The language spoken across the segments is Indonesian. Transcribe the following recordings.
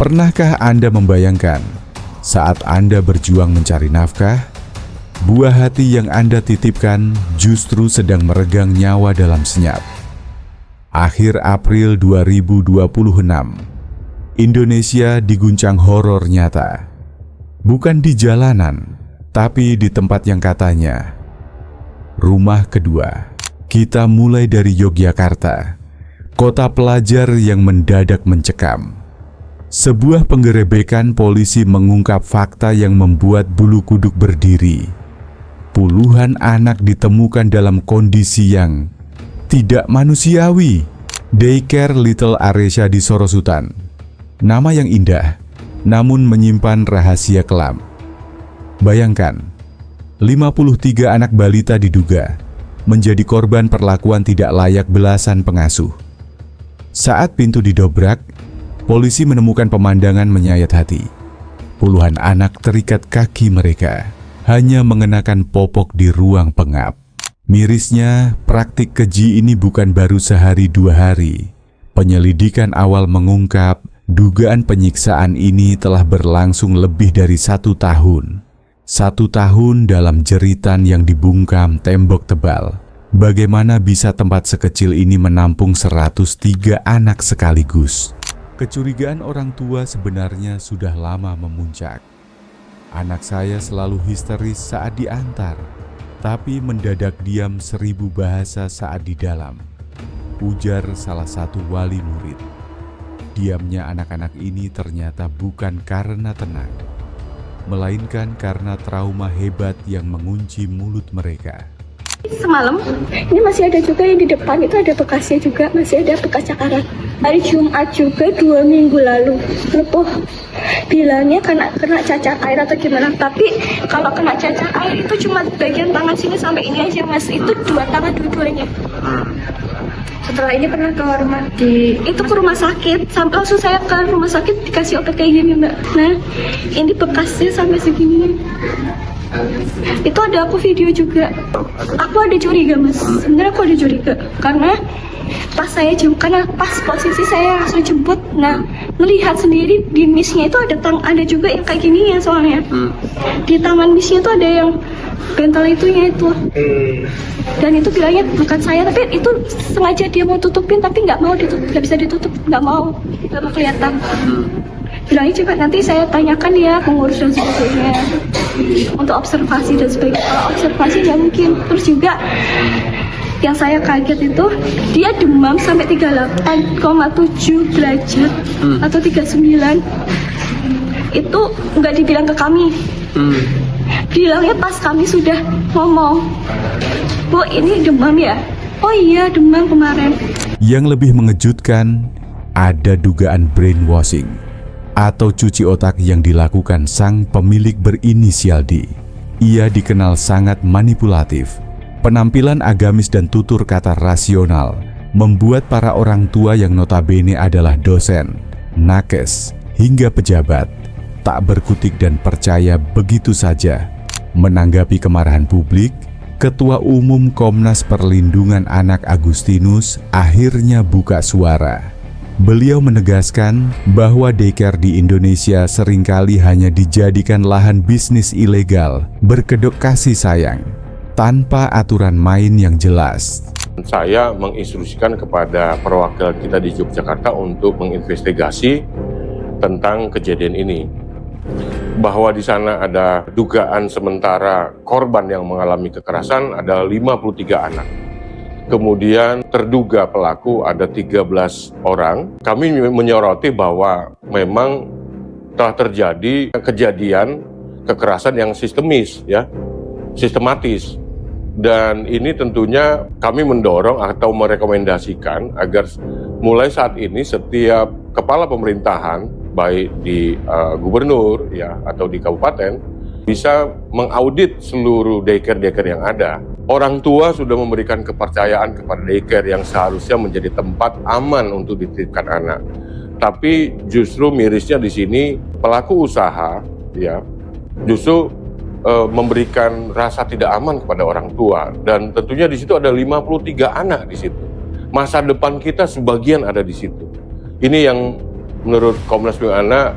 Pernahkah Anda membayangkan saat Anda berjuang mencari nafkah, buah hati yang Anda titipkan justru sedang meregang nyawa dalam senyap? Akhir April 2026, Indonesia diguncang horor nyata. Bukan di jalanan, tapi di tempat yang katanya rumah kedua. Kita mulai dari Yogyakarta, kota pelajar yang mendadak mencekam. Sebuah penggerebekan polisi mengungkap fakta yang membuat bulu kuduk berdiri. Puluhan anak ditemukan dalam kondisi yang tidak manusiawi. Daycare Little Aresya di Sorosutan. Nama yang indah, namun menyimpan rahasia kelam. Bayangkan, 53 anak balita diduga menjadi korban perlakuan tidak layak belasan pengasuh. Saat pintu didobrak, polisi menemukan pemandangan menyayat hati. Puluhan anak terikat kaki mereka, hanya mengenakan popok di ruang pengap. Mirisnya, praktik keji ini bukan baru sehari dua hari. Penyelidikan awal mengungkap dugaan penyiksaan ini telah berlangsung lebih dari 1 tahun. 1 tahun dalam jeritan yang dibungkam tembok tebal. Bagaimana bisa tempat sekecil ini menampung 103 anak sekaligus? Kecurigaan orang tua sebenarnya sudah lama memuncak. Anak saya selalu histeris saat diantar, tapi mendadak diam 1000 bahasa saat di dalam, ujar salah satu wali murid. Diamnya anak-anak ini ternyata bukan karena tenang, melainkan karena trauma hebat yang mengunci mulut mereka. Semalam, ini masih ada juga yang di depan, itu ada bekasnya juga, masih ada bekas cakaran. Hari Jumat juga 2 minggu lalu, lepuh. Bilangnya kena cacar air atau gimana, tapi kalau kena cacar air itu cuma bagian tangan sini sampai ini aja mas, itu 2 tangan dua-duanya. Setelah ini pernah ke rumah sakit, sampai langsung saya ke rumah sakit dikasih obat kayak gini mbak. Nah, ini bekasnya sampai segini. Itu ada aku video juga. Aku ada curiga mas, sebenarnya aku ada curiga karena pas saya jemput, karena pas posisi saya langsung jemput, nah melihat sendiri di misnya itu ada juga yang kayak gini ya soalnya. Di tangan misnya itu ada yang gantal itunya itu. Dan itu bilangnya bukan saya, tapi itu sengaja dia mau tutupin tapi nggak mau ditutup, nggak bisa ditutup, nggak mau kelihatan. Bilangnya coba nanti saya tanyakan ya pengurus dan sebagainya untuk observasi dan sebagainya. Kalau observasi nggak mungkin. Terus juga yang saya kaget itu dia demam sampai 38,7 derajat atau 39. Itu nggak dibilang ke kami. Bilangnya pas kami sudah ngomong, Bu ini demam ya? Oh iya demam kemarin. Yang lebih mengejutkan, ada dugaan brainwashing atau cuci otak yang dilakukan sang pemilik berinisial D. Ia dikenal sangat manipulatif. Penampilan agamis dan tutur kata rasional membuat para orang tua yang notabene adalah dosen, nakes, hingga pejabat tak berkutik dan percaya begitu saja. Menanggapi kemarahan publik, Ketua Umum Komnas Perlindungan Anak Agustinus akhirnya buka suara. Beliau menegaskan bahwa daycare di Indonesia seringkali hanya dijadikan lahan bisnis ilegal berkedok kasih sayang, tanpa aturan main yang jelas. Saya menginstruksikan kepada perwakilan kita di Yogyakarta untuk menginvestigasi tentang kejadian ini. Bahwa di sana ada dugaan sementara korban yang mengalami kekerasan adalah 53 anak. Kemudian terduga pelaku ada 13 orang. Kami menyoroti bahwa memang telah terjadi kejadian kekerasan yang sistematis. Dan ini tentunya kami mendorong atau merekomendasikan agar mulai saat ini setiap kepala pemerintahan, baik di gubernur ya atau di kabupaten, bisa mengaudit seluruh daycare yang ada. Orang tua sudah memberikan kepercayaan kepada daycare yang seharusnya menjadi tempat aman untuk dititipkan anak. Tapi justru mirisnya di sini pelaku usaha ya justru memberikan rasa tidak aman kepada orang tua, dan tentunya di situ ada 53 anak di situ. Masa depan kita sebagian ada di situ. Ini yang menurut Komnas Perlindungan Anak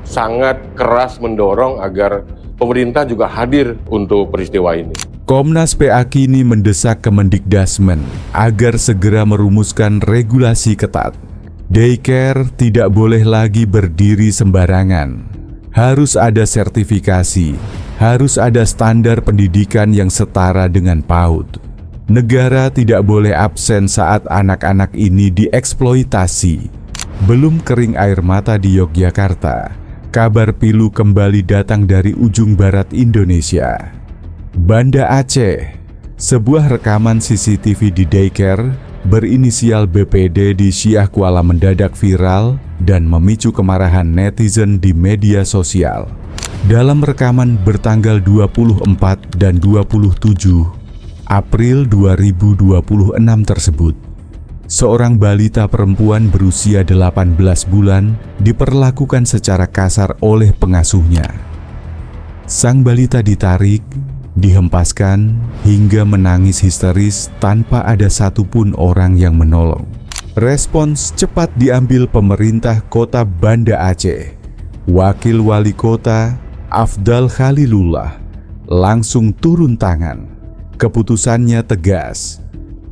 sangat keras mendorong agar pemerintah juga hadir untuk peristiwa ini. Komnas PA kini mendesak Kemendikdasmen agar segera merumuskan regulasi ketat. Daycare tidak boleh lagi berdiri sembarangan. Harus ada sertifikasi, harus ada standar pendidikan yang setara dengan PAUD. Negara tidak boleh absen saat anak-anak ini dieksploitasi. Belum kering air mata di Yogyakarta, kabar pilu kembali datang dari ujung barat Indonesia. Banda Aceh, sebuah rekaman CCTV di daycare berinisial BPD di Syiah Kuala mendadak viral dan memicu kemarahan netizen di media sosial. Dalam rekaman bertanggal 24 dan 27 April 2026 tersebut, seorang balita perempuan berusia 18 bulan diperlakukan secara kasar oleh pengasuhnya. Sang balita ditarik, dihempaskan, hingga menangis histeris tanpa ada satupun orang yang menolong. Respons cepat diambil pemerintah Kota Banda Aceh. Wakil Wali Kota, Afdal Khalilullah, langsung turun tangan. Keputusannya tegas.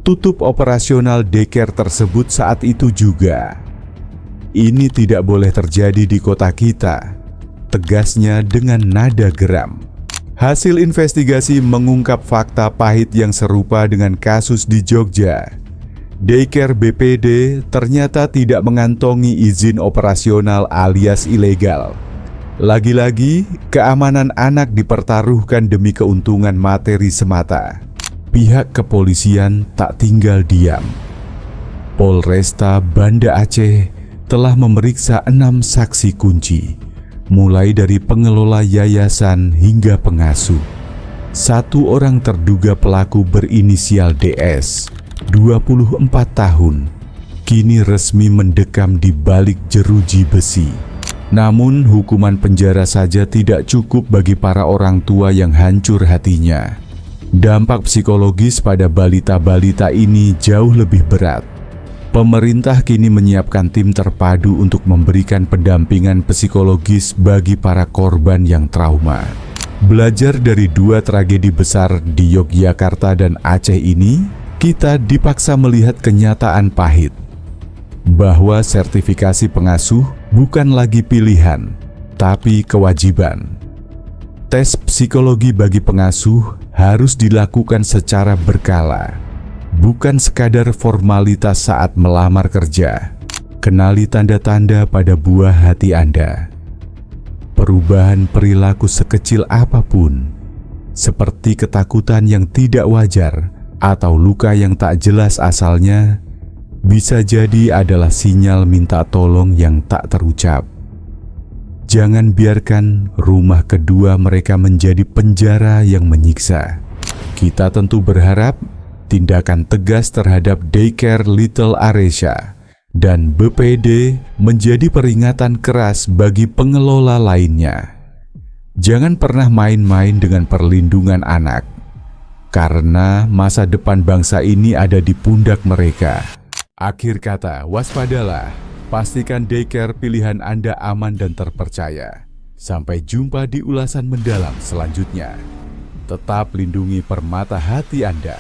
Tutup operasional daycare tersebut saat itu juga. Ini tidak boleh terjadi di kota kita, tegasnya dengan nada geram. Hasil investigasi mengungkap fakta pahit yang serupa dengan kasus di Jogja. Daycare BPD ternyata tidak mengantongi izin operasional alias ilegal. Lagi-lagi, keamanan anak dipertaruhkan demi keuntungan materi semata. Pihak kepolisian tak tinggal diam. Polresta Banda Aceh telah memeriksa 6 saksi kunci, mulai dari pengelola yayasan hingga pengasuh. 1 orang terduga pelaku berinisial DS, 24 tahun, kini resmi mendekam di balik jeruji besi. Namun hukuman penjara saja tidak cukup bagi para orang tua yang hancur hatinya. Dampak psikologis pada balita-balita ini jauh lebih berat. Pemerintah kini menyiapkan tim terpadu untuk memberikan pendampingan psikologis bagi para korban yang trauma. Belajar dari 2 tragedi besar di Yogyakarta dan Aceh ini, kita dipaksa melihat kenyataan pahit. Bahwa sertifikasi pengasuh bukan lagi pilihan, tapi kewajiban. Tes psikologi bagi pengasuh harus dilakukan secara berkala. Bukan sekadar formalitas saat melamar kerja. Kenali tanda-tanda pada buah hati Anda. Perubahan perilaku sekecil apapun, seperti ketakutan yang tidak wajar atau luka yang tak jelas asalnya, bisa jadi adalah sinyal minta tolong yang tak terucap. Jangan biarkan rumah kedua mereka menjadi penjara yang menyiksa. Kita tentu berharap tindakan tegas terhadap Daycare Little Aresya dan BPD menjadi peringatan keras bagi pengelola lainnya. Jangan pernah main-main dengan perlindungan anak, karena masa depan bangsa ini ada di pundak mereka. Akhir kata, waspadalah. Pastikan daycare pilihan Anda aman dan terpercaya. Sampai jumpa di ulasan mendalam selanjutnya. Tetap lindungi permata hati Anda.